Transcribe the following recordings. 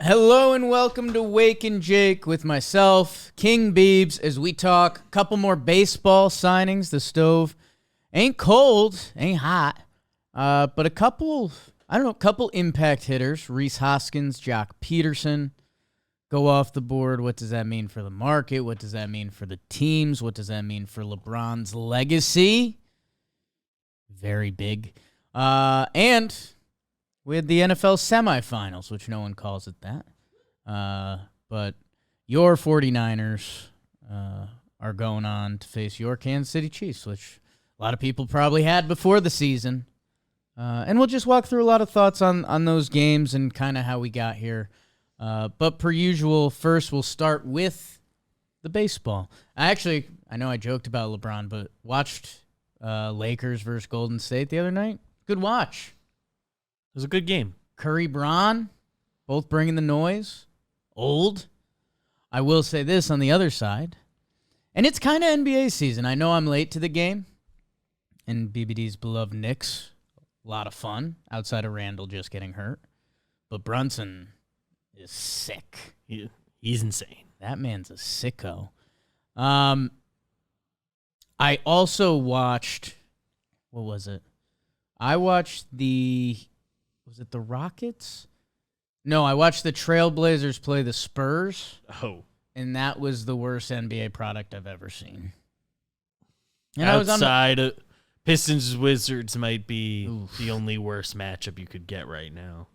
Hello and welcome to Wake and Jake with myself, King Beebs, as we talk a couple more baseball signings. The stove ain't cold, ain't hot, but a couple impact hitters. Rhys Hoskins, Joc Pederson go off the board. What does that mean for the market? What does that mean for the teams? What does that mean for LeBron's legacy? Very big. And we had the NFL semifinals, which no one calls it that. But your 49ers are going on to face your Kansas City Chiefs, which a lot of people probably had before the season. And we'll just walk through a lot of thoughts on those games and kind of how we got here. But per usual, first we'll start with the baseball. I know I joked about LeBron, but watched Lakers versus Golden State the other night. Good watch. It was a good game. Curry, Bron, both bringing the noise. Old. I will say this on the other side. And it's kind of NBA season. I know I'm late to the game. And BBD's beloved Knicks, a lot of fun outside of Randall just getting hurt. But Brunson is sick. He's insane. That man's a sicko. I also watched, what was it? I watched was it the Rockets? No, I watched the Trailblazers play the Spurs. Oh. And that was the worst NBA product I've ever seen. And outside of Pistons Wizards might be the only worst matchup you could get right now.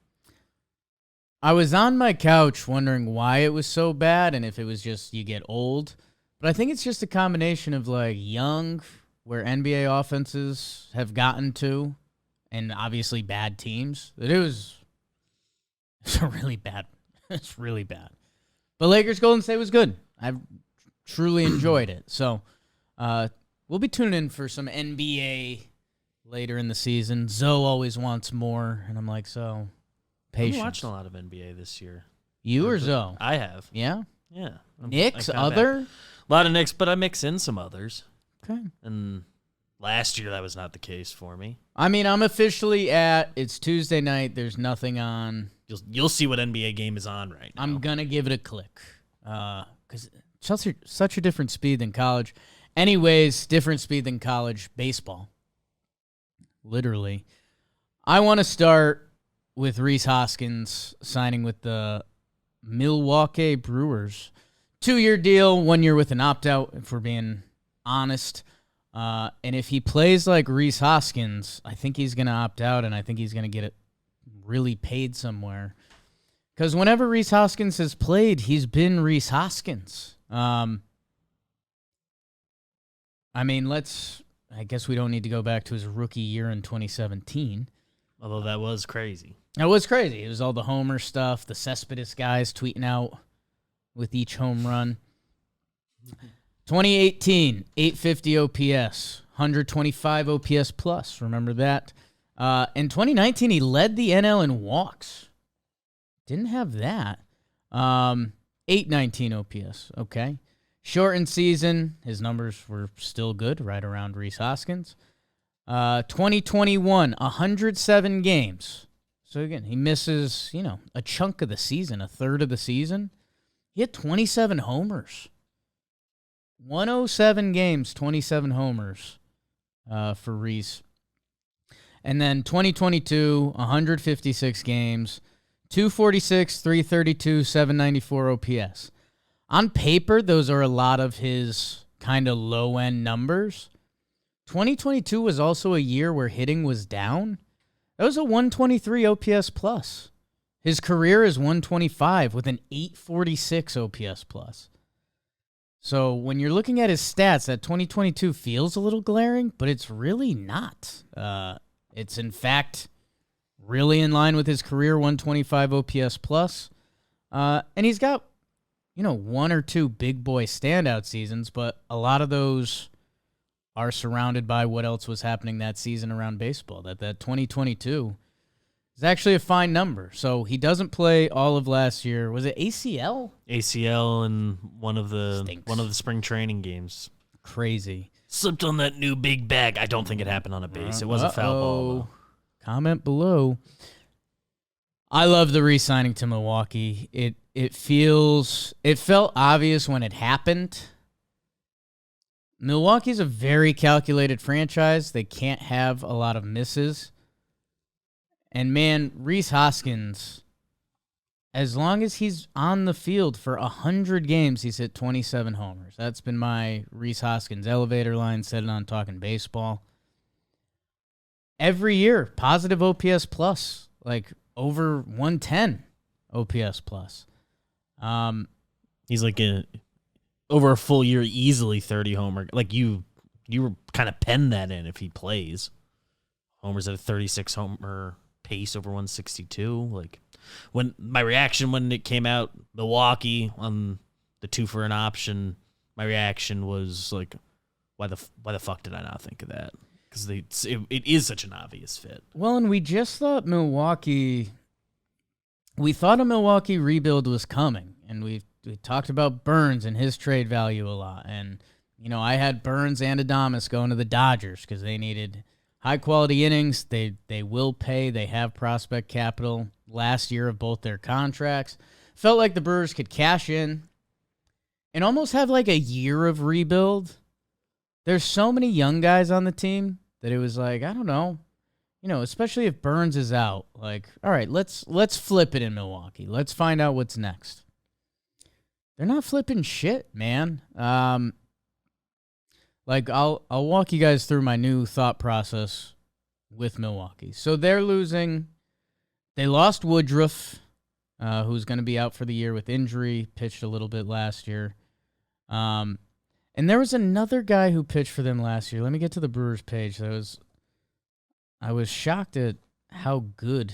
I was on my couch wondering why it was so bad and if it was just you get old. But I think it's just a combination of like young, where NBA offenses have gotten to, and obviously bad teams. It's really bad. It's really bad. But Lakers Golden State was good. I've truly enjoyed it. So we'll be tuning in for some NBA later in the season. Zoe always wants more, and I'm like, so patience. I've been watching a lot of NBA this year. You or Zoe? I have. Yeah? Yeah. Knicks, other? A lot of Knicks, but I mix in some others. Okay. And last year, that was not the case for me. I mean, I'm officially it's Tuesday night. There's nothing on. You'll see what NBA game is on right now. I'm going to give it a click because it's such a different speed than college. Anyways, different speed than college baseball. Literally. I want to start with Rhys Hoskins signing with the Milwaukee Brewers. 2-year deal, 1 year with an opt-out, if we're being honest. And if he plays like Rhys Hoskins, I think he's going to opt out, and I think he's going to get it really paid somewhere. Because whenever Rhys Hoskins has played, he's been Rhys Hoskins. I guess we don't need to go back to his rookie year in 2017. Although that was crazy. That was crazy. It was all the homer stuff, the Cespedes guys tweeting out with each home run. 2018, 850 OPS, 125 OPS plus. Remember that? In 2019, he led the NL in walks. Didn't have that. 819 OPS. Okay. Shortened season, his numbers were still good, right around Rhys Hoskins. 2021, 107 games. So again, he misses, a chunk of the season, a third of the season. He had 27 homers. 107 games, 27 homers for Rhys. And then 2022, 156 games, 246, 332, 794 OPS. On paper, those are a lot of his kind of low-end numbers. 2022 was also a year where hitting was down. That was a 123 OPS plus. His career is 125 with an 846 OPS plus. So when you're looking at his stats, that 2022 feels a little glaring, but it's really not. It's, in fact, really in line with his career 125 OPS plus. And he's got, one or two big boy standout seasons, but a lot of those are surrounded by what else was happening that season around baseball. That 2022 is actually a fine number. So he doesn't play all of last year. Was it ACL? ACL in one of the spring training games. Crazy. Slipped on that new big bag. I don't think it happened on a base. It was a foul ball, though. Comment below. I love the re-signing to Milwaukee. It felt obvious when it happened. Milwaukee's a very calculated franchise. They can't have a lot of misses. And man, Rhys Hoskins, as long as he's on the field for 100 games, he's hit 27 homers. That's been my Rhys Hoskins elevator line, said it on Talking Baseball. Every year, positive OPS plus, like over 110 OPS plus. He's like over a full year, easily 30 homer. Like you were kind of pen that in if he plays. Homers at a 36 homer pace over 162. Like when my reaction when it came out, Milwaukee on the 2 for an option, my reaction was like, why the fuck did I not think of that? Because it is such an obvious fit. Well, and we just thought we thought a Milwaukee rebuild was coming, and we talked about Burns and his trade value a lot. And, I had Burns and Adames going to the Dodgers because they needed high-quality innings. They will pay. They have prospect capital last year of both their contracts. Felt like the Brewers could cash in and almost have like a year of rebuild. There's so many young guys on the team that it was like, I don't know. Especially if Burns is out, like, all right, let's flip it in Milwaukee. Let's find out what's next. They're not flipping shit, man. Like I'll walk you guys through my new thought process with Milwaukee. So they're losing. They lost Woodruff, who's going to be out for the year with injury. Pitched a little bit last year. And there was another guy who pitched for them last year. Let me get to the Brewers page. I was shocked at how good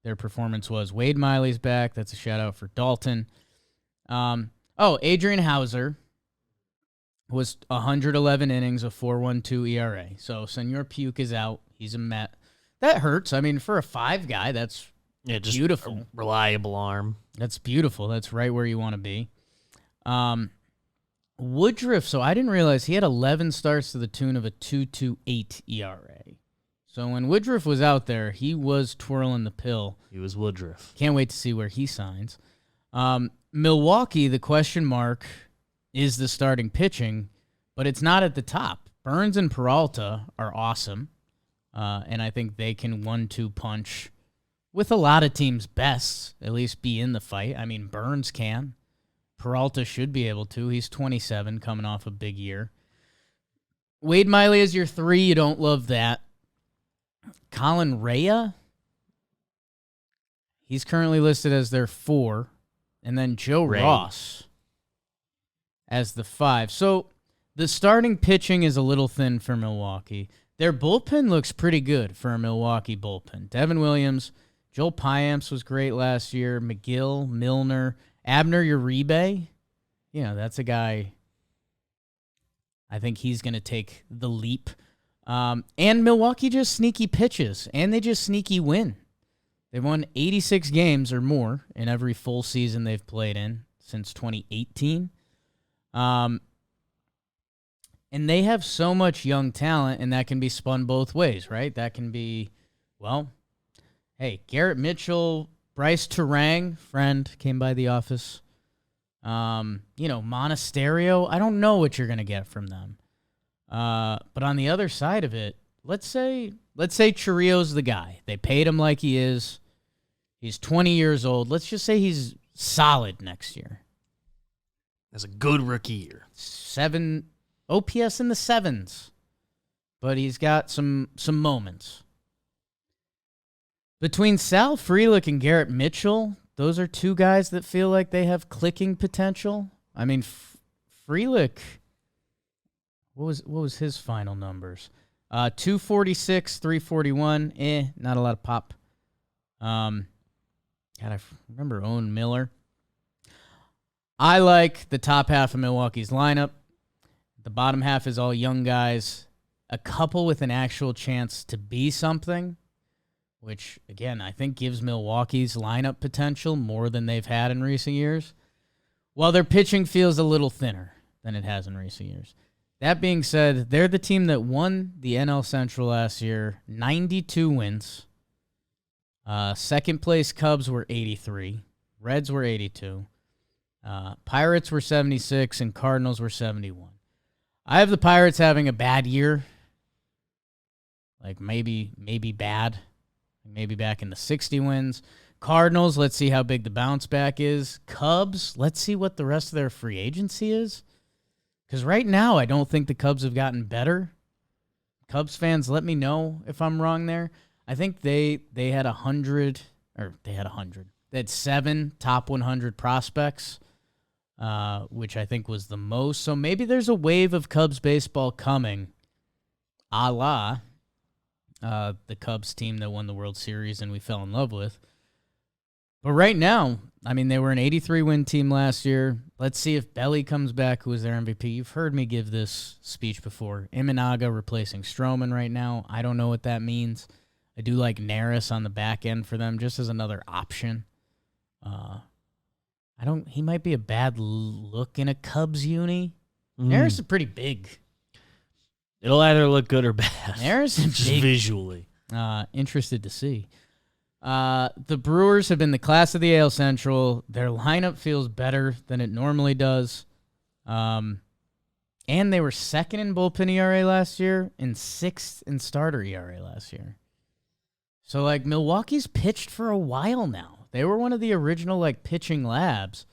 their performance was. Wade Miley's back. That's a shout-out for Dalton. Adrian Hauser was 111 innings, a 4.12 ERA. So Senor Puke is out. He's a Met. That hurts. I mean, for a 5 guy, that's just beautiful. A reliable arm. That's beautiful. That's right where you want to be. Woodruff, so I didn't realize he had 11 starts to the tune of a 2.28 ERA. So when Woodruff was out there, he was twirling the pill. He was Woodruff. Can't wait to see where he signs. Milwaukee, the question mark is the starting pitching, but it's not at the top. Burns and Peralta are awesome, and I think they can 1-2 punch with a lot of teams' best, at least be in the fight. I mean, Burns can. Peralta should be able to. He's 27, coming off a big year. Wade Miley is your 3. You don't love that. Colin Rea, he's currently listed as their 4. And then Joe Ross as the 5. So the starting pitching is a little thin for Milwaukee. Their bullpen looks pretty good for a Milwaukee bullpen. Devin Williams, Joel Piamps was great last year. McGill, Milner, Abner Uribe, that's a guy. I think he's going to take the leap. And Milwaukee just sneaky pitches, and they just sneaky win. They've won 86 games or more in every full season they've played in since 2018. And they have so much young talent, and that can be spun both ways, right? That can be, Garrett Mitchell, Bryce Terang, friend, came by the office. Monasterio, I don't know what you're going to get from them. But on the other side of it, let's say Chirio's the guy. They paid him like he is. He's 20 years old. Let's just say he's solid next year. That's a good rookie year. 7 OPS in the 7s. But he's got some moments. Between Sal Frelick and Garrett Mitchell, those are 2 guys that feel like they have clicking potential. I mean, Frelick, what was his final numbers? 246, 341. Not a lot of pop. I remember Owen Miller. I like the top half of Milwaukee's lineup. The bottom half is all young guys. A couple with an actual chance to be something, which, again, I think gives Milwaukee's lineup potential more than they've had in recent years, while their pitching feels a little thinner than it has in recent years. That being said, they're the team that won the NL Central last year, 92 wins. Second place Cubs were 83. Reds were 82. Pirates were 76, and Cardinals were 71. I have the Pirates having a bad year. Like maybe bad. Maybe back in the 60 wins. Cardinals, let's see how big the bounce back is. Cubs, let's see what the rest of their free agency is. Because right now, I don't think the Cubs have gotten better. Cubs fans, let me know if I'm wrong there. I think they had 100, or they had 100. They had 7 top 100 prospects, which I think was the most. So maybe there's a wave of Cubs baseball coming, a la the Cubs team that won the World Series and we fell in love with. But right now, I mean, they were an 83-win team last year. Let's see if Belly comes back, who was their MVP. You've heard me give this speech before. Imanaga replacing Stroman right now. I don't know what that means. I do like Neris on the back end for them, just as another option. He might be a bad look in a Cubs uni. Neris is pretty big. It'll either look good or bad. Neris is just big. Visually. Interested to see. The Brewers have been the class of the AL Central. Their lineup feels better than it normally does. And they were second in bullpen ERA last year and 6th in starter ERA last year. So, like, Milwaukee's pitched for a while now. They were one of the original, like, pitching labs.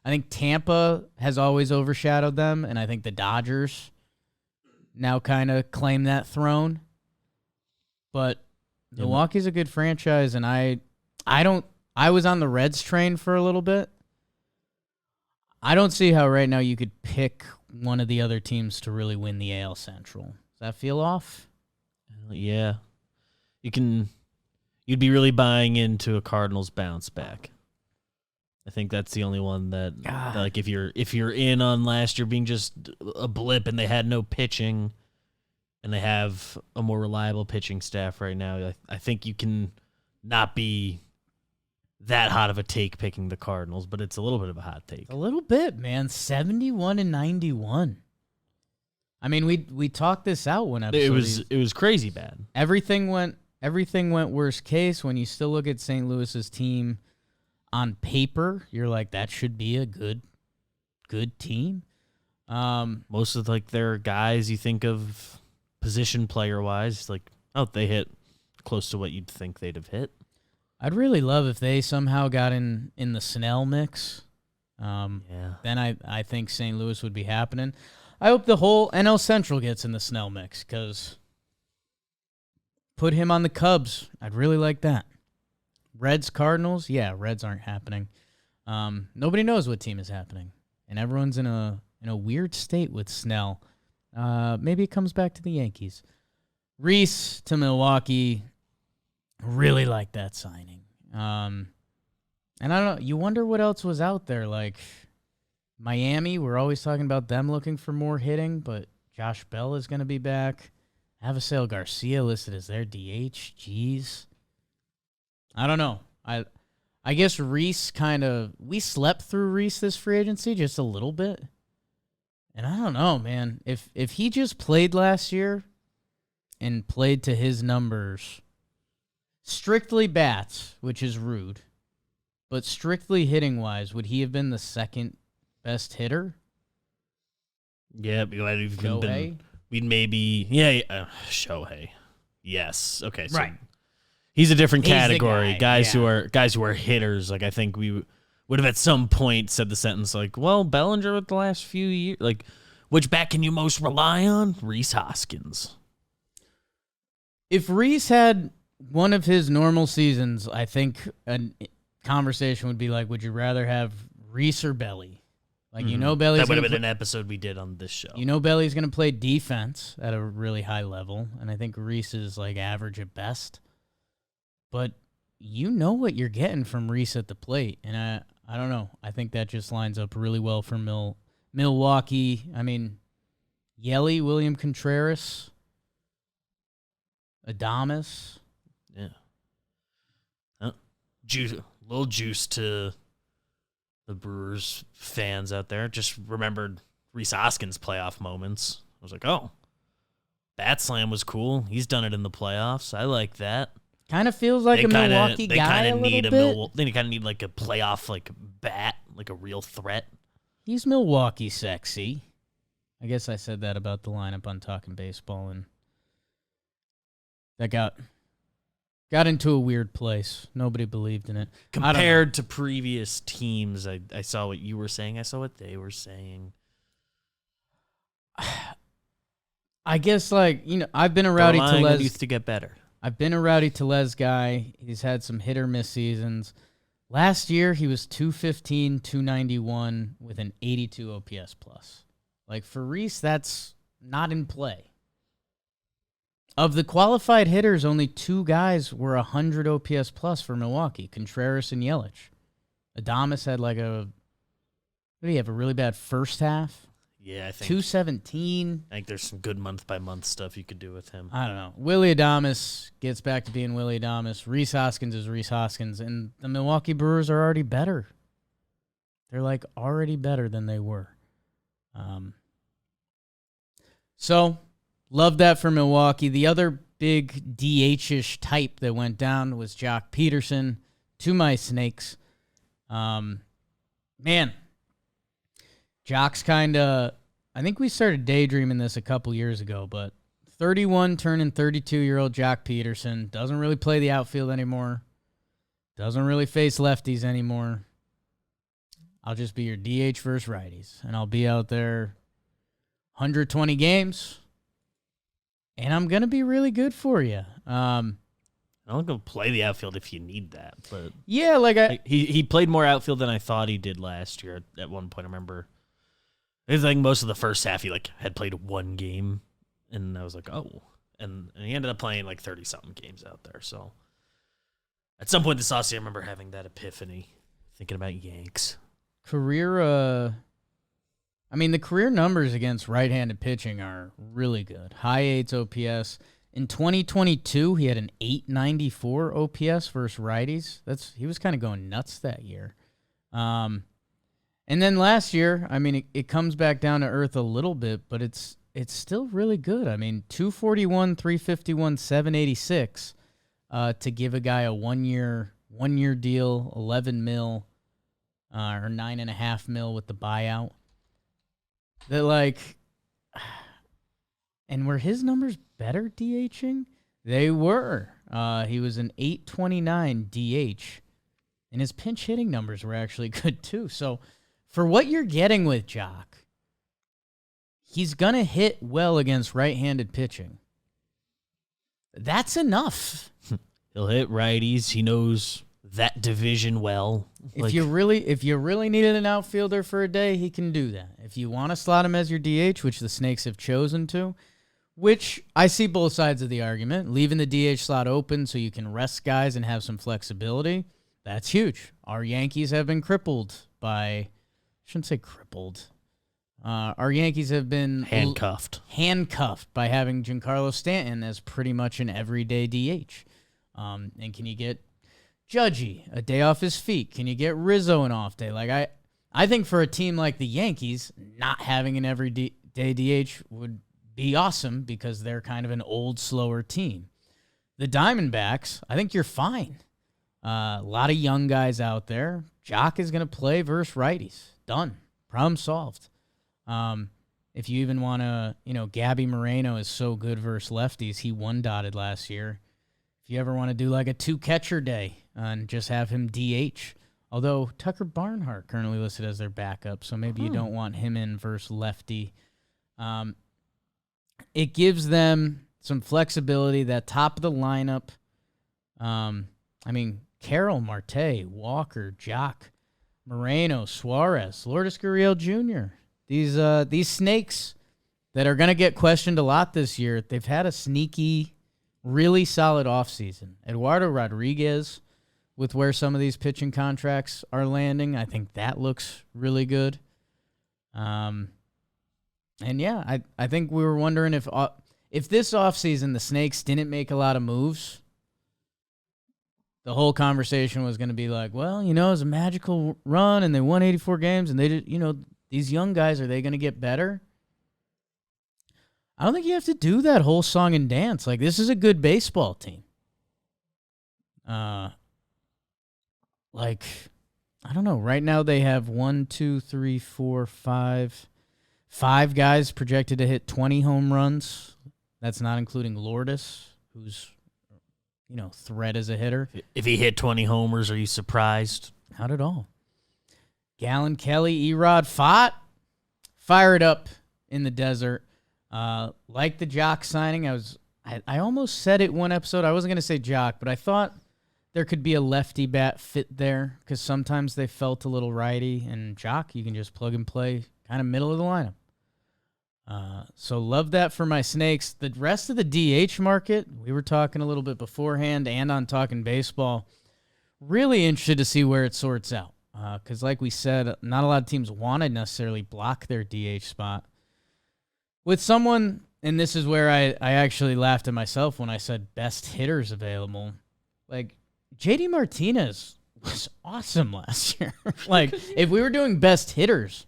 I think Tampa has always overshadowed them, and I think the Dodgers now kind of claim that throne. But Milwaukee's a good franchise, and I was on the Reds train for a little bit. I don't see how right now you could pick one of the other teams to really win the AL Central. Does that feel off? Yeah. You'd be really buying into a Cardinals bounce back. I think that's the only one that like if you're in on last year being just a blip and they had no pitching and they have a more reliable pitching staff right now, I think you can not be that hot of a take picking the Cardinals, but it's a little bit of a hot take. A little bit, man. 71-91. I mean, we talked this out one episode. It was crazy bad. Everything went worst case. When you still look at St. Louis's team on paper, you're like, that should be a good team. Most of like their guys you think of position player wise, like, oh, they hit close to what you'd think they'd have hit. I'd really love if they somehow got in the Snell mix. Yeah. Then I think St. Louis would be happening. I hope the whole NL Central gets in the Snell mix, because put him on the Cubs. I'd really like that. Reds, Cardinals, yeah, Reds aren't happening. Nobody knows what team is happening, and everyone's in a weird state with Snell. Maybe it comes back to the Yankees. Rhys to Milwaukee, really like that signing. And I don't know, you wonder what else was out there. Like Miami, we're always talking about them looking for more hitting, but Josh Bell is going to be back. Avisail Garcia listed as their DH. Jeez. I don't know. I guess Rhys we slept through Rhys this free agency just a little bit. And I don't know, man. If he just played last year and played to his numbers, strictly bats, which is rude, but strictly hitting-wise, would he have been the second best hitter? Yeah, we'd Shohei? Shohei. Yes. Okay, so right. He's a different He's the category. guy, Guys who are hitters. Like, I think we would have at some point said the sentence like, well, Bellinger with the last few years, like, which bat can you most rely on? Rhys Hoskins. If Rhys had one of his normal seasons, I think a conversation would be like, would you rather have Rhys or Belly? Like, you know, Belly's that would have been an episode we did on this show. You know, Belly's going to play defense at a really high level, and I think Rhys is like average at best. But you know what you're getting from Rhys at the plate, and I don't know. I think that just lines up really well for Milwaukee. I mean, Yelly, William Contreras, Adames. Yeah. Little juice to the Brewers fans out there. Just remembered Rhys Hoskins' playoff moments. I was like, oh, Bat Slam was cool. He's done it in the playoffs. I like that. Kind of feels like a Milwaukee guy a little bit. Then you kind of need like a playoff bat, like a real threat. He's Milwaukee sexy. I guess I said that about the lineup on Talking Baseball, and that got into a weird place. Nobody believed in it. Compared to previous teams, I saw what you were saying. I saw what they were saying. I guess, I've been a Rowdy Tellez. Youth to get better. I've been a Rowdy Tellez guy. He's had some hit or miss seasons. Last year, he was 215, 291 with an 82 OPS plus. For Rhys, that's not in play. Of the qualified hitters, only 2 guys were 100 OPS plus for Milwaukee, Contreras and Yelich. Adames had what did he have, a really bad first half? Yeah, I think 217. I think there's some good month-by-month stuff you could do with him. I don't know. Willie Adames gets back to being Willie Adames. Rhys Hoskins is Rhys Hoskins, and the Milwaukee Brewers are already better. They're already better than they were. So, love that for Milwaukee. The other big DH-ish type that went down was Joc Pederson to my Snakes. Man, Joc's I think we started daydreaming this a couple years ago, but 31 turning 32-year-old Joc Pederson doesn't really play the outfield anymore. Doesn't really face lefties anymore. I'll just be your DH versus righties, and I'll be out there 120 games, and I'm going to be really good for you. I'm going to play the outfield if you need that. But yeah, he played more outfield than I thought he did last year at one point. I remember it was most of the first half he had played 1 game, and I was like, oh. And he ended up playing 30-something games out there. So at some point this offseason, I remember having that epiphany, thinking about Yanks. The career numbers against right-handed pitching are really good. High 8s OPS. In 2022, he had an 894 OPS versus righties. He was kind of going nuts that year. And then last year, it comes back down to earth a little bit, but it's still really good. 241, 351, 786 to give a guy a one-year deal, 11 mil, or 9.5 mil with the buyout. That and were his numbers better DHing? They were. He was an 829 DH, and his pinch hitting numbers were actually good too. So for what you're getting with Joc, he's going to hit well against right-handed pitching. That's enough. He'll hit righties. He knows that division well. If you really needed an outfielder for a day, he can do that. If you want to slot him as your DH, which the Snakes have chosen to, which I see both sides of the argument, leaving the DH slot open so you can rest guys and have some flexibility, that's huge. Our Yankees have been crippled by, I shouldn't say crippled. Our Yankees have been handcuffed by having Giancarlo Stanton as pretty much an everyday DH. And can you get Judgy a day off his feet? Can you get Rizzo an off day? I think for a team like the Yankees, not having an everyday DH would be awesome because they're kind of an old, slower team. The Diamondbacks, I think you're fine. A lot of young guys out there. Joc is going to play versus righties. Done. Problem solved. If you even want to, Gabby Moreno is so good versus lefties. He one-dotted last year. If you ever want to do a 2-catcher day and just have him DH, although Tucker Barnhart currently listed as their backup, so maybe you don't want him in versus lefty. It gives them some flexibility. That top of the lineup, Carroll, Marte, Walker, Joc, Moreno, Suarez, Lourdes Gurriel Jr. These Snakes that are going to get questioned a lot this year, they've had a sneaky, really solid offseason. Eduardo Rodriguez, with where some of these pitching contracts are landing, I think that looks really good. I think we were wondering if this offseason the Snakes didn't make a lot of moves, the whole conversation was going to be it was a magical run and they won 84 games and they did, these young guys, are they going to get better? I don't think you have to do that whole song and dance. This is a good baseball team. Like, I don't know. Right now they have 5 guys projected to hit 20 home runs. That's not including Lourdes, who's, threat as a hitter. If he hit 20 homers, are you surprised? Not at all. Gallon, Kelly, Erod, Fott, fire it up in the desert. Like the Joc signing, I almost said it one episode. I wasn't going to say Joc, but I thought there could be a lefty bat fit there because sometimes they felt a little righty, and Joc, you can just plug and play kind of middle of the lineup. So love that for my Snakes. The rest of the DH market, we were talking a little bit beforehand and on Talking Baseball. Really interested to see where it sorts out. Because like we said, not a lot of teams want to necessarily block their DH spot. With someone, and this is where I actually laughed at myself when I said best hitters available. Like, JD Martinez was awesome last year. Like, if we were doing best hitters,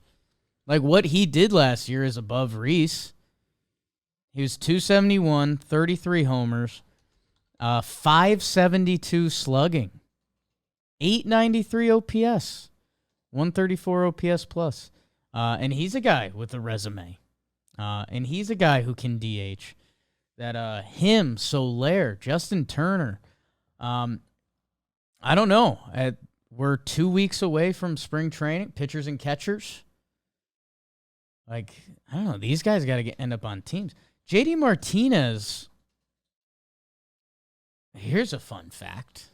like what he did last year is above Rhys. He was 271, 33 homers, 572 slugging, 893 OPS, 134 OPS plus. And he's a guy with a resume. And he's a guy who can DH. That him, Soler, Justin Turner. I don't know. We're 2 weeks away from spring training, pitchers and catchers. Like, I don't know. These guys got to end up on teams. JD Martinez, here's a fun fact.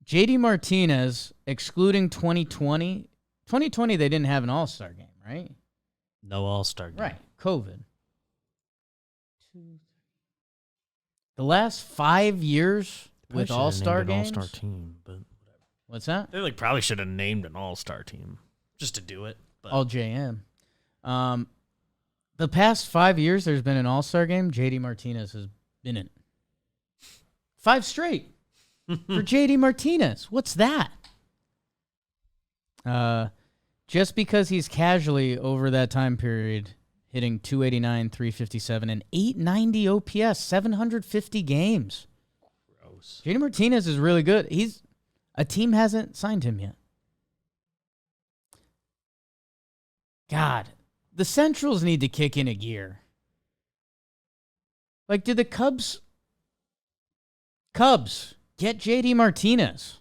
JD Martinez, excluding 2020, they didn't have an all-star game, right? No all-star game. Right, COVID. The last 5 years with all-star games. All-star team, but whatever. What's that? They probably should have named an all-star team just to do it. But. All JM. The past 5 years, there's been an all-star game. JD Martinez has been in it. 5 straight for JD Martinez. What's that? Just because he's casually over that time period hitting 289, 357, and 890 OPS, 750 games. Gross. JD Martinez is really good. A team hasn't signed him yet. God, the Centrals need to kick in a gear. Like, did the Cubs get JD Martinez?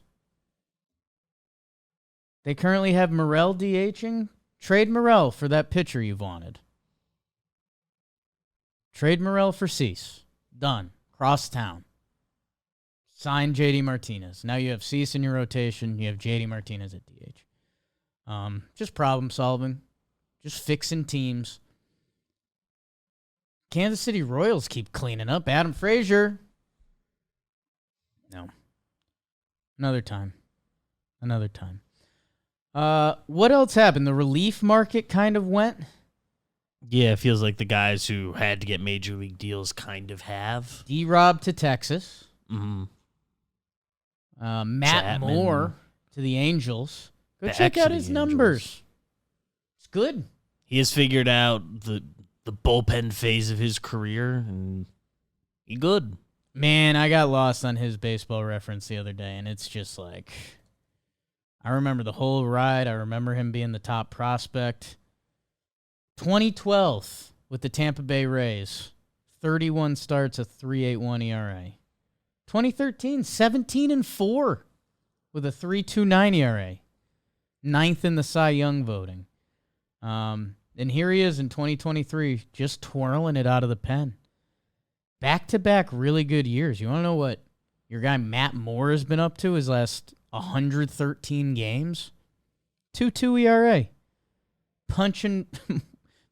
They currently have Morel DHing. Trade Morel for that pitcher you wanted. Trade Morel for Cease. Done. Cross town. Sign JD Martinez. Now you have Cease in your rotation. You have JD Martinez at DH. Just problem solving. Just fixing teams. Kansas City Royals keep cleaning up. Adam Frazier. No. Another time. What else happened? The relief market kind of went. Yeah, it feels like the guys who had to get major league deals kind of have. D-Rob to Texas. Mm-hmm. Matt Chapman. Moore to the Angels. Go check out his numbers. It's good. He has figured out the bullpen phase of his career, and he good. Man, I got lost on his baseball reference the other day, and it's just like, I remember the whole ride. I remember him being the top prospect. 2012 with the Tampa Bay Rays, 31 starts, a 3.81 ERA. 2013, 17-4 with a 3.29 ERA. 9th in the Cy Young voting. And here he is in 2023, just twirling it out of the pen. Back-to-back really good years. You want to know what your guy Matt Moore has been up to his last 113 games? 2.2 ERA.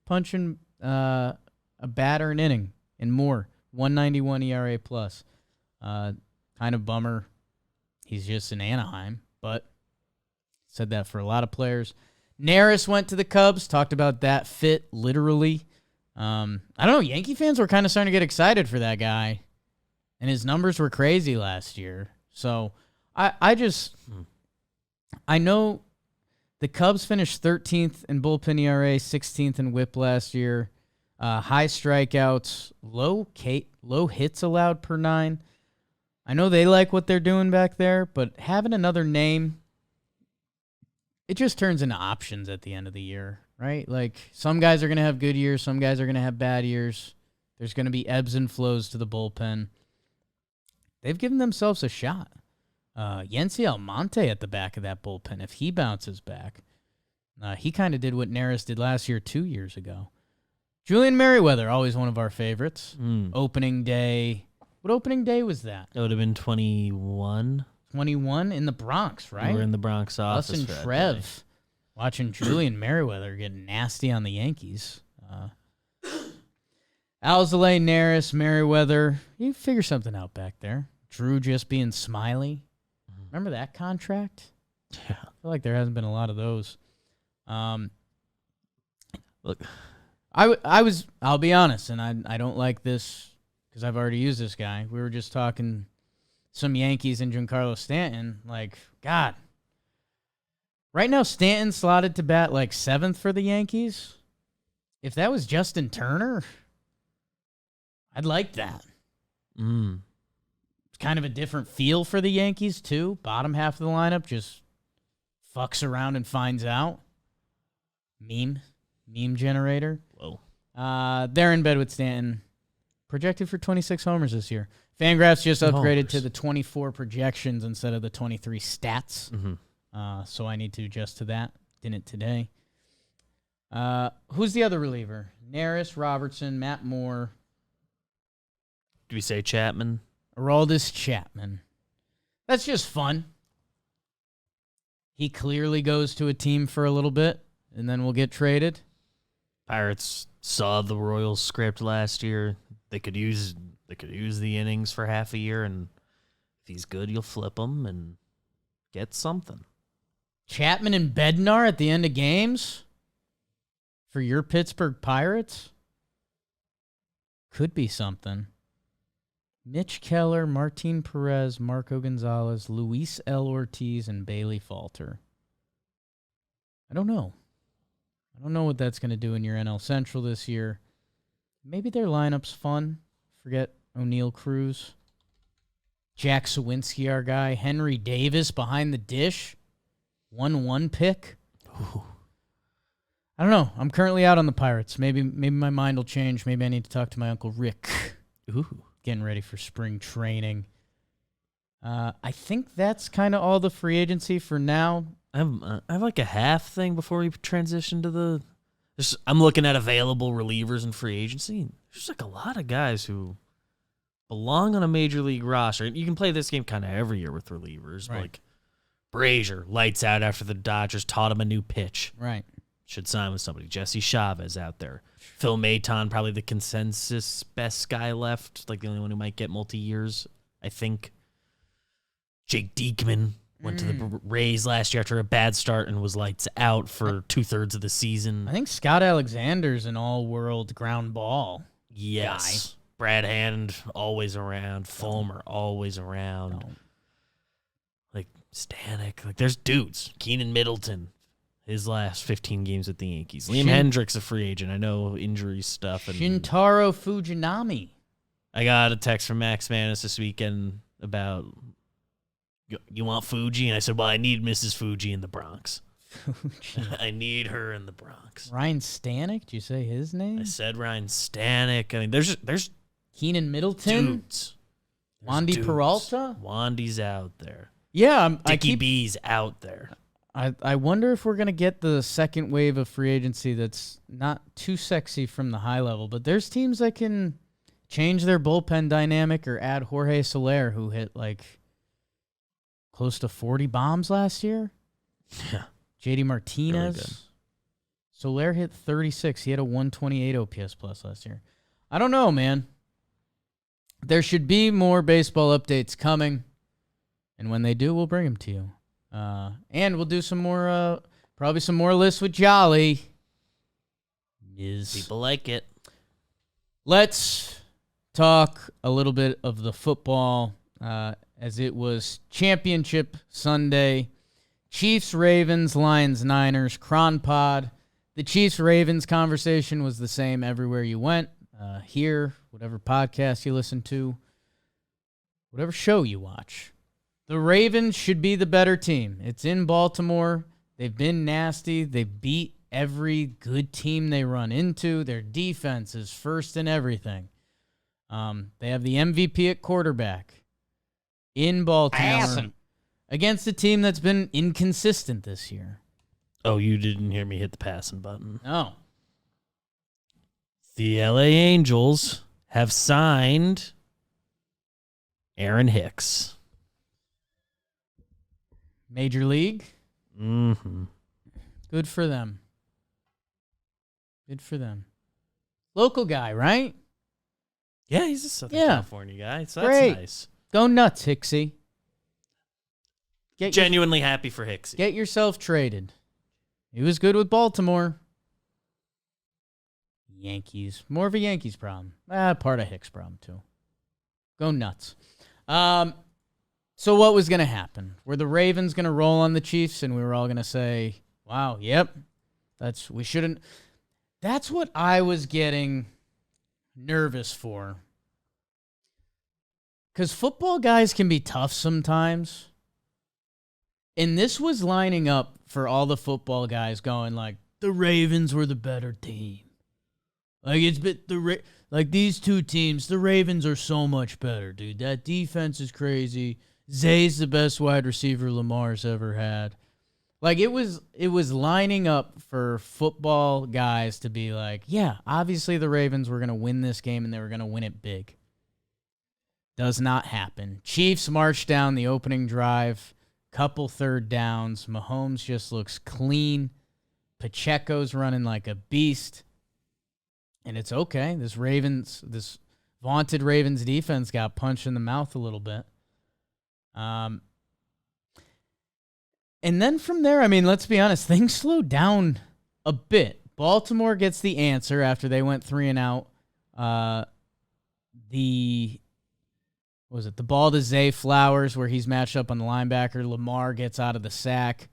Punching a batter an inning and more. 191 ERA plus. Kind of bummer. He's just in Anaheim, but said that for a lot of players. Neris went to the Cubs. Talked about that fit, literally. I don't know. Yankee fans were kind of starting to get excited for that guy, and his numbers were crazy last year. So I know the Cubs finished 13th in bullpen ERA, 16th in WHIP last year. High strikeouts, low hits allowed per 9. I know they like what they're doing back there, but having another name, it just turns into options at the end of the year, right? Like, some guys are going to have good years, some guys are going to have bad years. There's going to be ebbs and flows to the bullpen. They've given themselves a shot. Yency Almonte at the back of that bullpen, if he bounces back, he kind of did what Neris did last year 2 years ago. Julian Merriweather, always one of our favorites. Opening day. What opening day was that? That would have been 21. 21 in the Bronx, right? We were in the Bronx office. Us and Trev watching Julian Merriweather get nasty on the Yankees. Alzolay, Neris, Merriweather. You figure something out back there. Drew just being Smiley. Remember that contract? Yeah. I feel like there hasn't been a lot of those. Look, I'll be honest, and I don't like this because I've already used this guy. We were just talking some Yankees and Giancarlo Stanton. Like, God. Right now, Stanton slotted to bat like 7th for the Yankees. If that was Justin Turner, I'd like that. It's kind of a different feel for the Yankees, too. Bottom half of the lineup just fucks around and finds out. Meme generator. Whoa. They're in bed with Stanton. Projected for 26 homers this year. Fangraphs just upgraded to the 24 projections instead of the 23 stats. So I need to adjust to that. Didn't today. Who's the other reliever? Neris, Robertson, Matt Moore. Do we say Chapman? Aroldis Chapman. That's just fun. He clearly goes to a team for a little bit, and then we'll get traded. Pirates saw the Royals script last year. They could use the innings for half a year, and if he's good, you'll flip him and get something. Chapman and Bednar at the end of games for your Pittsburgh Pirates could be something. Mitch Keller, Martin Perez, Marco Gonzalez, Luis L. Ortiz, and Bailey Falter. I don't know. I don't know what that's going to do in your NL Central this year. Maybe their lineup's fun. Forget O'Neal Cruz. Jack Sawinski, our guy. Henry Davis behind the dish. 1-1 pick. Ooh. I don't know. I'm currently out on the Pirates. Maybe my mind will change. Maybe I need to talk to my Uncle Rick. Ooh. Getting ready for spring training. I think that's kind of all the free agency for now. I have like a half thing before we transition to the... I'm looking at available relievers in free agency. There's like a lot of guys who belong on a major league roster. You can play this game kind of every year with relievers. Right. Like Brazier, lights out after the Dodgers taught him a new pitch. Right. Should sign with somebody. Jesse Chavez out there. Phil Maton, probably the consensus best guy left. Like the only one who might get multi-years, I think. Jake Diekman went to the Rays last year after a bad start and was lights out for 2/3 of the season. I think Scott Alexander's an all-world ground ball Yes. Guy. Brad Hand, always around. Fulmer, always around. No. Like Stanek. Like there's dudes. Keenan Middleton. His last 15 games with the Yankees. Liam Hendricks, a free agent. I know injury stuff. And Shintaro Fujinami. I got a text from Max Manus this weekend about, you want Fuji? And I said, well, I need Mrs. Fuji in the Bronx. I need her in the Bronx. Ryan Stanek? Did you say his name? I said Ryan Stanek. I mean, there's Keenan Middleton? Dudes. Wandy Peralta? Wandy's out there. Yeah. Dickie B's out there. I wonder if we're going to get the second wave of free agency that's not too sexy from the high level, but there's teams that can change their bullpen dynamic or add Jorge Soler, who hit like close to 40 bombs last year. Yeah. JD Martinez. Really Soler hit 36. He had a 128 OPS plus last year. I don't know, man. There should be more baseball updates coming, and when they do, we'll bring them to you. And we'll do some more, probably some more lists with Jolly. People like it. Let's talk a little bit of the football, as it was Championship Sunday. Chiefs, Ravens, Lions, Niners, Cron Pod. The Chiefs-Ravens conversation was the same everywhere you went. Here, whatever podcast you listen to. whatever show you watch. The Ravens should be the better team. It's in Baltimore. They've been nasty. They beat every good team they run into. Their defense is first in everything. They have the MVP at quarterback in Baltimore against a team that's been inconsistent this year. Oh, you didn't hear me hit the passing button. No. The LA Angels have signed Aaron Hicks. Major League? Mm-hmm. Good for them. Good for them. Local guy, right? Yeah, he's a Southern California guy, so Great. that's nice. Go nuts, Hicksy. Genuinely happy for Hicksy. Get yourself traded. He was good with Baltimore. Yankees. More of a Yankees problem. Part of Hicks' problem, too. Go nuts. So what was going to happen? Were the Ravens going to roll on the Chiefs, and we were all going to say, wow, yep, we shouldn't. That's what I was getting nervous for. Because football guys can be tough sometimes. And this was lining up for all the football guys going like, the Ravens were the better team. Like like these two teams, the Ravens are so much better, dude. That defense is crazy. Zay's the best wide receiver Lamar's ever had. Like it was lining up for football guys to be like, yeah, obviously the Ravens were going to win this game and they were going to win it big. Does not happen. Chiefs march down the opening drive, couple third downs. Mahomes just looks clean. Pacheco's running like a beast. And it's okay. This vaunted Ravens defense got punched in the mouth a little bit. And then from there, I mean, let's be honest, things slowed down a bit. Baltimore gets the answer after they went 3-and-out. The ball to Zay Flowers where he's matched up on the linebacker. Lamar gets out of the sack,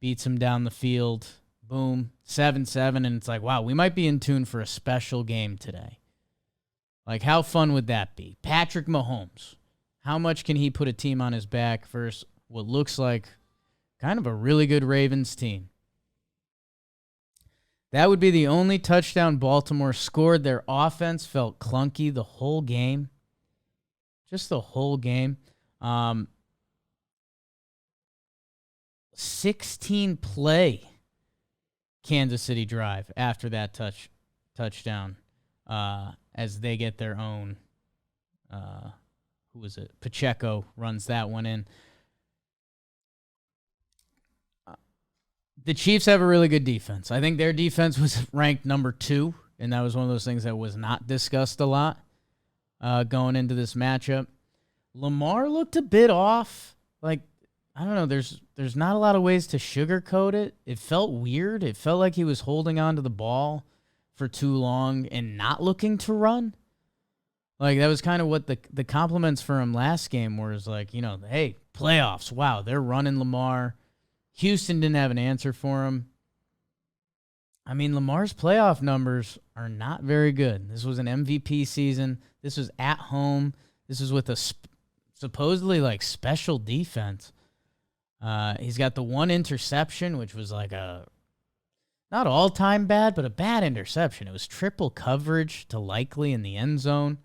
beats him down the field. Boom, 7-7, and it's like, wow, we might be in tune for a special game today. Like, how fun would that be? Patrick Mahomes, how much can he put a team on his back versus what looks like kind of a really good Ravens team? That would be the only touchdown Baltimore scored. Their offense felt clunky the whole game. Just the whole game. 16-play Kansas City drive after that touchdown as they get their own. Who was it? Pacheco runs that one in. The Chiefs have a really good defense. I think their defense was ranked number 2, and that was one of those things that was not discussed a lot going into this matchup. Lamar looked a bit off. Like, I don't know, there's not a lot of ways to sugarcoat it. It felt weird. It felt like he was holding on to the ball for too long and not looking to run. Like, that was kind of what the compliments for him last game was like, you know, hey, playoffs, wow, they're running Lamar. Houston didn't have an answer for him. I mean, Lamar's playoff numbers are not very good. This was an MVP season. This was at home. This was with a supposedly, like, special defense. He's got the one interception, which was like not all-time bad, but a bad interception. It was triple coverage to Likely in the end zone.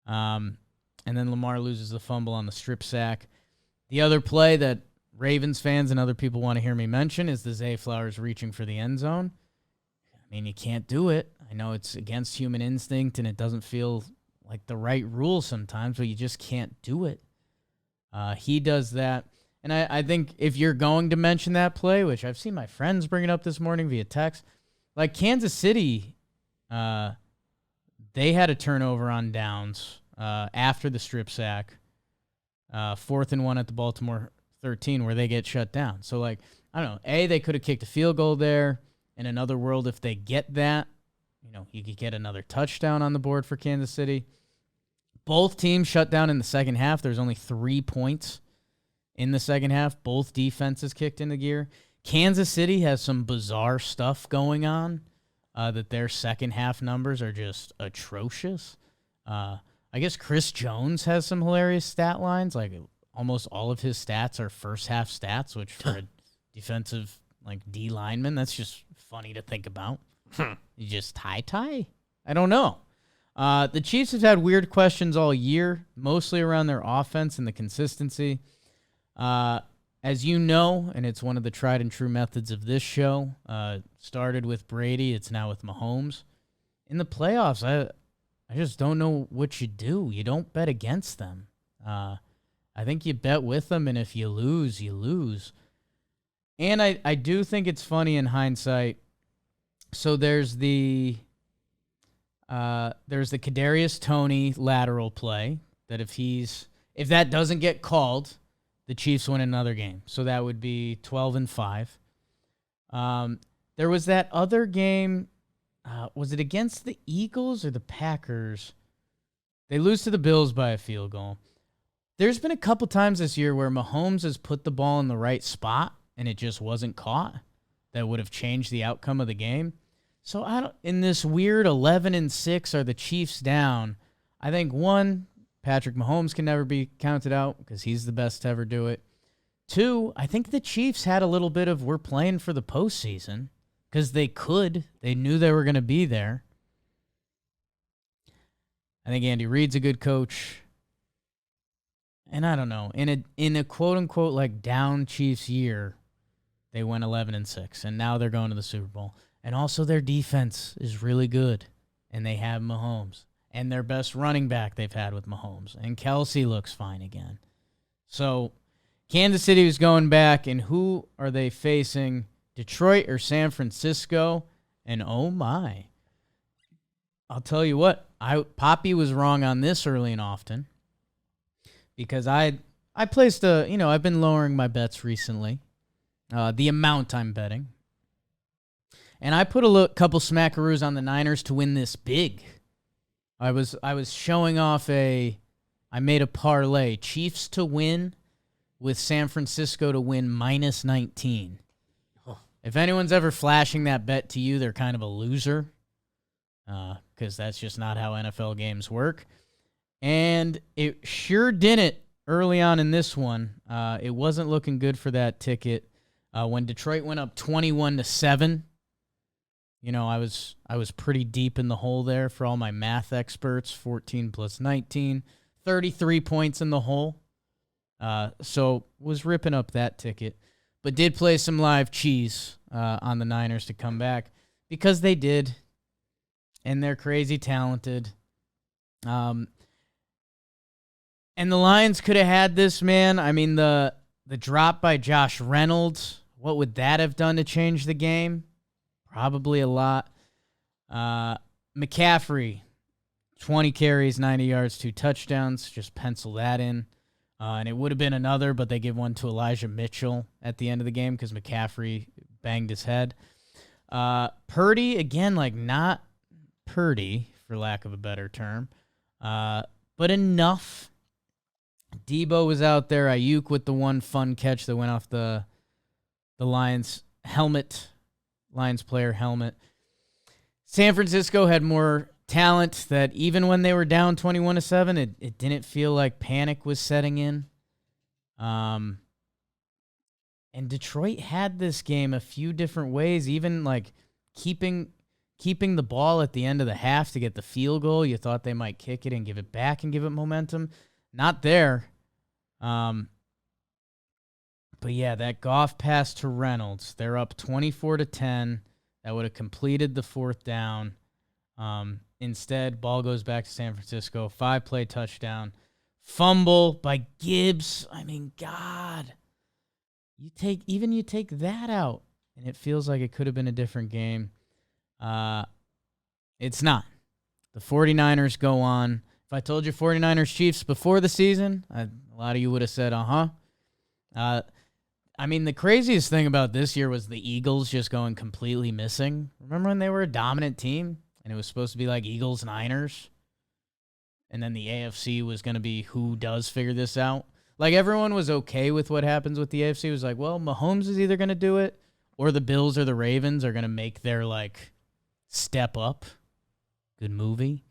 And then Lamar loses the fumble on the strip sack. The other play that Ravens fans and other people want to hear me mention is the Zay Flowers reaching for the end zone. I mean, you can't do it. I know it's against human instinct and it doesn't feel like the right rule sometimes, but you just can't do it. He does that. And I think if you're going to mention that play, which I've seen my friends bring it up this morning via text, like Kansas City, they had a turnover on downs after the strip sack, 4th and 1 at the Baltimore 13 where they get shut down. So, like, I don't know. They could have kicked a field goal there. In another world, if they get that, you know, you could get another touchdown on the board for Kansas City. Both teams shut down in the second half. There's only 3 points in the second half. Both defenses kicked into gear. Kansas City has some bizarre stuff going on that their second half numbers are just atrocious. I I guess Chris Jones has some hilarious stat lines. Like almost all of his stats are first half stats, which for a defensive like D lineman, that's just funny to think about. You just tie? I don't know. The Chiefs have had weird questions all year, mostly around their offense and the consistency. As you know, and it's one of the tried and true methods of this show, started with Brady, it's now with Mahomes. In the playoffs, I just don't know what you do. You don't bet against them. I think you bet with them, and if you lose, you lose. And I do think it's funny in hindsight. So there's the Kadarius Toney lateral play that if that doesn't get called, the Chiefs win another game. So that would be 12-5. There was that other game. Was it against the Eagles or the Packers? They lose to the Bills by a field goal. There's been a couple times this year where Mahomes has put the ball in the right spot and it just wasn't caught. That would have changed the outcome of the game. So in this weird 11-6, are the Chiefs down? I think one, Patrick Mahomes can never be counted out because he's the best to ever do it. Two, I think the Chiefs had a little bit of we're playing for the postseason because they could. They knew they were going to be there. I think Andy Reid's a good coach. And I don't know. In a quote-unquote like down Chiefs year, they went 11-6, and now they're going to the Super Bowl. And also their defense is really good, and they have Mahomes. And their best running back they've had with Mahomes. And Kelsey looks fine again. So Kansas City was going back, and who are they facing? Detroit or San Francisco? And oh my. I'll tell you what, Poppy was wrong on this early and often. Because I placed I've been lowering my bets recently. The amount I'm betting. And I put a couple smackaroos on the Niners to win this big. I was showing off I made a parlay. Chiefs to win with San Francisco to win -19. Oh. If anyone's ever flashing that bet to you, they're kind of a loser. Because that's just not how NFL games work. And it sure didn't early on in this one. It wasn't looking good for that ticket. When Detroit went up 21-7, I was pretty deep in the hole there for all my math experts. 14 plus 19, 33 points in the hole. So was ripping up that ticket, but did play some live cheese on the Niners to come back because they did, and they're crazy talented. And the Lions could have had this, man. I mean, the drop by Josh Reynolds, what would that have done to change the game? Probably a lot. McCaffrey, 20 carries, 90 yards, 2 touchdowns. Just pencil that in. And it would have been another, but they give one to Elijah Mitchell at the end of the game because McCaffrey banged his head. Purdy, again, like not Purdy, for lack of a better term, but enough. Debo was out there. Ayuk with the one fun catch that went off the Lions helmet, Lions player helmet. San Francisco had more talent that even when they were down 21-7, it didn't feel like panic was setting in. And Detroit had this game a few different ways, even like keeping the ball at the end of the half to get the field goal. You thought they might kick it and give it back and give it momentum. Not there. But yeah, that Goff pass to Reynolds. They're up 24-10. That would have completed the fourth down. Instead, ball goes back to San Francisco. 5-play touchdown. Fumble by Gibbs. I mean, God. You take that out, and it feels like it could have been a different game. It's not. The 49ers go on. If I told you 49ers Chiefs before the season, a lot of you would have said, I mean, the craziest thing about this year was the Eagles just going completely missing. Remember when they were a dominant team and it was supposed to be like Eagles-Niners? And then the AFC was going to be who does figure this out? Like, everyone was okay with what happens with the AFC. It was like, well, Mahomes is either going to do it or the Bills or the Ravens are going to make their, like, step up. Good movie.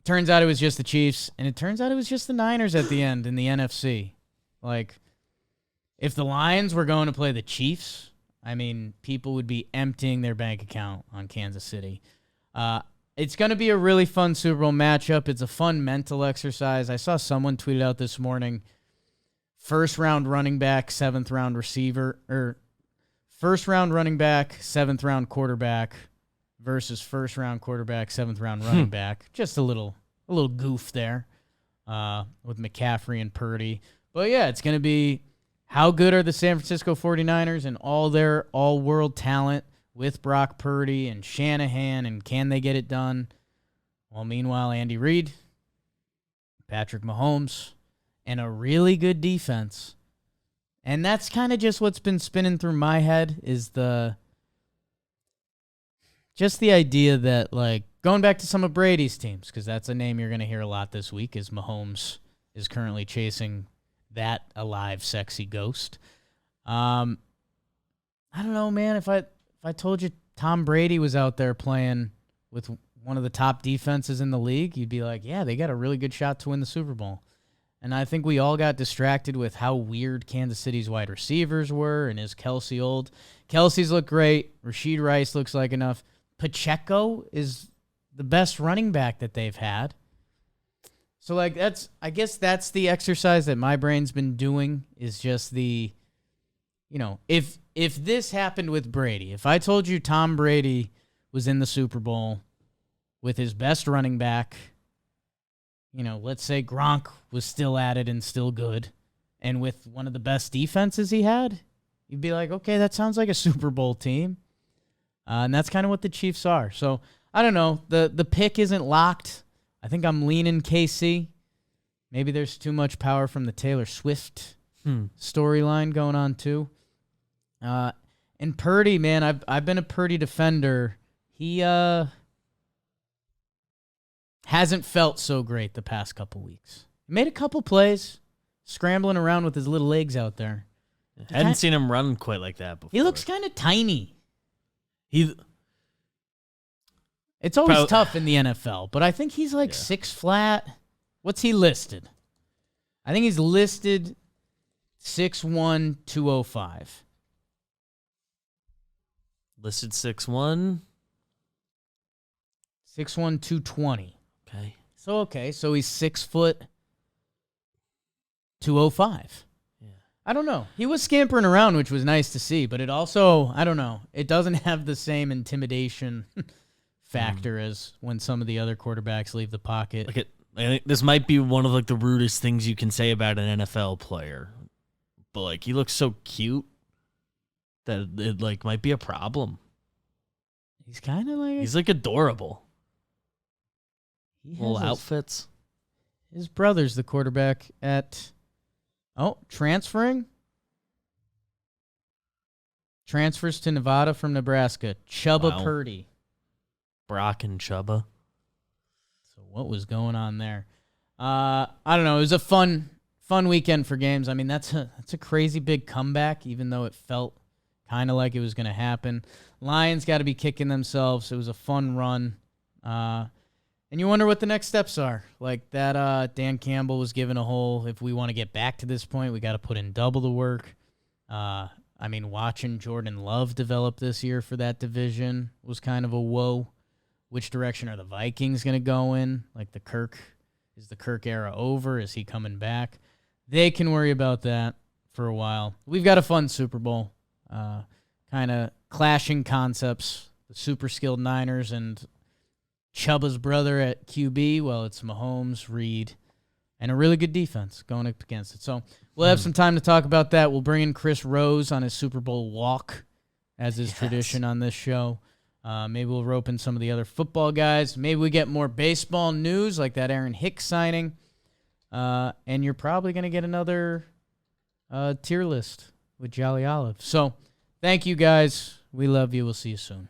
turns out it was just the Chiefs, and it turns out it was just the Niners at the end in the NFC. Like, if the Lions were going to play the Chiefs, I mean, people would be emptying their bank account on Kansas City. It's going to be a really fun Super Bowl matchup. It's a fun mental exercise. I saw someone tweet out this morning, first-round running back, seventh-round receiver, or first-round running back, seventh-round quarterback versus first-round quarterback, seventh-round running back. Just a little goof there with McCaffrey and Purdy. But, yeah, it's going to be how good are the San Francisco 49ers and all their all-world talent with Brock Purdy and Shanahan, and can they get it done? Well, meanwhile, Andy Reid, Patrick Mahomes, and a really good defense. And that's kind of just what's been spinning through my head is the idea that, like, going back to some of Brady's teams, because that's a name you're going to hear a lot this week, is Mahomes is currently chasing that alive, sexy ghost. I don't know, man. If I told you Tom Brady was out there playing with one of the top defenses in the league, you'd be like, yeah, they got a really good shot to win the Super Bowl. And I think we all got distracted with how weird Kansas City's wide receivers were, and is Kelsey old? Kelsey's look great. Rashid Rice looks like enough. Pacheco is the best running back that they've had. So, like, I guess that's the exercise that my brain's been doing, is just the, you know, if this happened with Brady, if I told you Tom Brady was in the Super Bowl with his best running back, you know, let's say Gronk was still at it and still good, and with one of the best defenses he had, you'd be like, okay, that sounds like a Super Bowl team. And that's kind of what the Chiefs are. So, I don't know. The pick isn't locked. I think I'm leaning KC. Maybe there's too much power from the Taylor Swift storyline going on too. And Purdy, man, I've been a Purdy defender. He hasn't felt so great the past couple weeks. He made a couple plays, scrambling around with his little legs out there. I hadn't seen him run quite like that before. He looks kind of tiny. It's always tough in the NFL, but I think he's like 6 flat. What's he listed? I think he's listed 6'1", 205. Listed 6'1"? 6'1", 220. Okay. So he's 6 foot, 205. Yeah. I don't know. He was scampering around, which was nice to see, but it also, I don't know, it doesn't have the same intimidation factor as when some of the other quarterbacks leave the pocket. I think this might be one of like the rudest things you can say about an NFL player, but like he looks so cute that it like might be a problem. He's kind of like he's like adorable. He little outfits. His brother's the quarterback at transfers to Nevada from Nebraska. Chubba Purdy. Brock and Chubba. So what was going on there? I don't know. It was a fun weekend for games. I mean, that's a crazy big comeback, even though it felt kind of like it was going to happen. Lions got to be kicking themselves. It was a fun run. And you wonder what the next steps are. Like that Dan Campbell was given a whole, if we want to get back to this point, we got to put in double the work. I mean, watching Jordan Love develop this year for that division was kind of a whoa. Which direction are the Vikings going to go in? Like is the Kirk era over? Is he coming back? They can worry about that for a while. We've got a fun Super Bowl. Kind of clashing concepts. The super skilled Niners and Chubba's brother at QB. Well, it's Mahomes, Reid, and a really good defense going up against it. So we'll have some time to talk about that. We'll bring in Chris Rose on his Super Bowl walk, as is tradition on this show. Maybe we'll rope in some of the other football guys. Maybe we get more baseball news like that Aaron Hicks signing. And you're probably going to get another tier list with Jolly Olive. So thank you, guys. We love you. We'll see you soon.